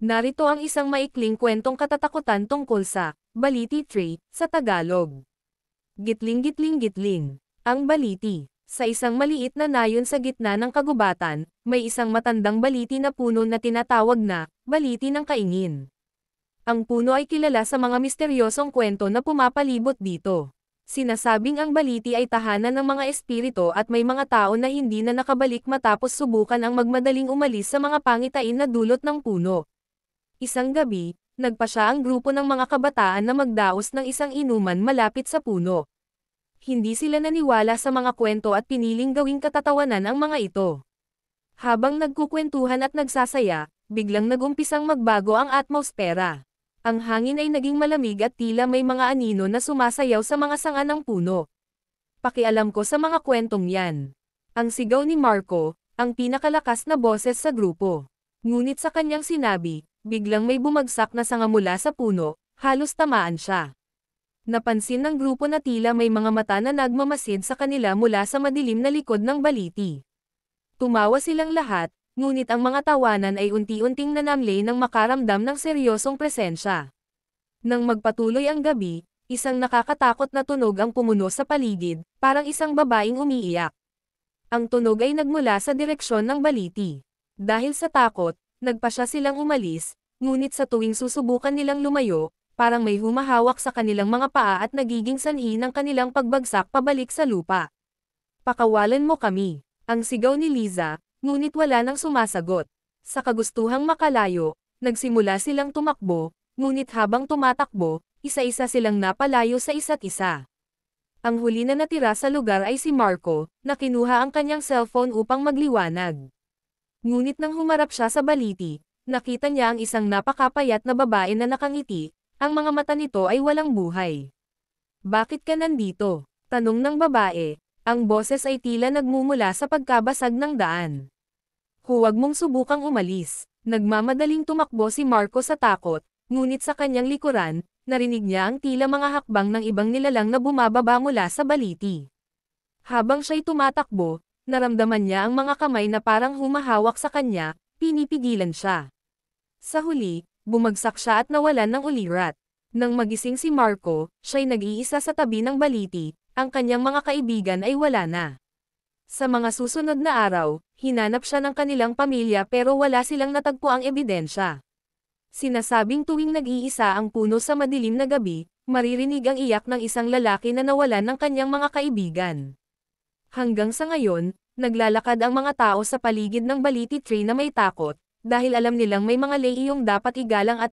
Narito ang isang maikling kwentong katatakutan tungkol sa Baliti Tree, sa Tagalog. Gitling-gitling-gitling. Ang baliti. Sa isang maliit na nayon sa gitna ng kagubatan, may isang matandang baliti na puno na tinatawag na baliti ng kaingin. Ang puno ay kilala sa mga misteryosong kwento na pumapalibot dito. Sinasabing ang baliti ay tahanan ng mga espiritu at may mga tao na hindi na nakabalik matapos subukan ang magmadaling umalis sa mga pangitain na dulot ng puno. Isang gabi, nagpasya ang grupo ng mga kabataan na magdaos ng isang inuman malapit sa puno. Hindi sila naniwala sa mga kwento at piniling gawing katatawanan ang mga ito. Habang nagkukwentuhan at nagsasaya, biglang nagumpisang magbago ang atmosfera. Ang hangin ay naging malamig at tila may mga anino na sumasayaw sa mga sanga ng puno. Pakialam ko sa mga kwentong yan. Ang sigaw ni Marco, ang pinakalakas na boses sa grupo. Ngunit sa kanyang sinabi, biglang may bumagsak na sanga mula sa puno, halos tamaan siya. Napansin ng grupo na tila may mga mata na nagmamasid sa kanila mula sa madilim na likod ng baliti. Tumawa silang lahat, ngunit ang mga tawanan ay unti-unting nanamlay nang makaramdam ng seryosong presensya. Nang magpatuloy ang gabi, isang nakakatakot na tunog ang pumuno sa paligid, parang isang babaeng umiiyak. Ang tunog ay nagmula sa direksyon ng baliti. Dahil sa takot, nagpasya silang umalis, ngunit sa tuwing susubukan nilang lumayo, parang may humahawak sa kanilang mga paa at nagiging sanhi ng kanilang pagbagsak pabalik sa lupa. Pakawalan mo kami, ang sigaw ni Liza, ngunit wala nang sumasagot. Sa kagustuhang makalayo, nagsimula silang tumakbo, ngunit habang tumatakbo, isa-isa silang napalayo sa isa't isa. Ang huli na natira sa lugar ay si Marco, na kinuha ang kanyang cellphone upang magliwanag. Ngunit nang humarap siya sa baliti, nakita niya ang isang napakapayat na babae na nakangiti, ang mga mata nito ay walang buhay. "Bakit ka nandito?" tanong ng babae, ang boses ay tila nagmumula sa pagkabasag ng daan. "Huwag mong subukang umalis." Nagmamadaling tumakbo si Marco sa takot, ngunit sa kanyang likuran, narinig niya ang tila mga hakbang ng ibang nilalang na bumababa mula sa baliti. Habang siya'y tumatakbo, naramdaman niya ang mga kamay na parang humahawak sa kanya, pinipigilan siya. Sa huli, bumagsak siya at nawalan ng ulirat. Nang magising si Marco, siya'y nag-iisa sa tabi ng baliti, ang kanyang mga kaibigan ay wala na. Sa mga susunod na araw, hinanap siya ng kanilang pamilya pero wala silang natagpuang ebidensya. Sinasabing tuwing nag-iisa ang puno sa madilim na gabi, maririnig ang iyak ng isang lalaki na nawalan ng kanyang mga kaibigan. Hanggang sa ngayon, naglalakad ang mga tao sa paligid ng Baliti Tree na may takot, dahil alam nilang may mga lehiyong dapat igalang at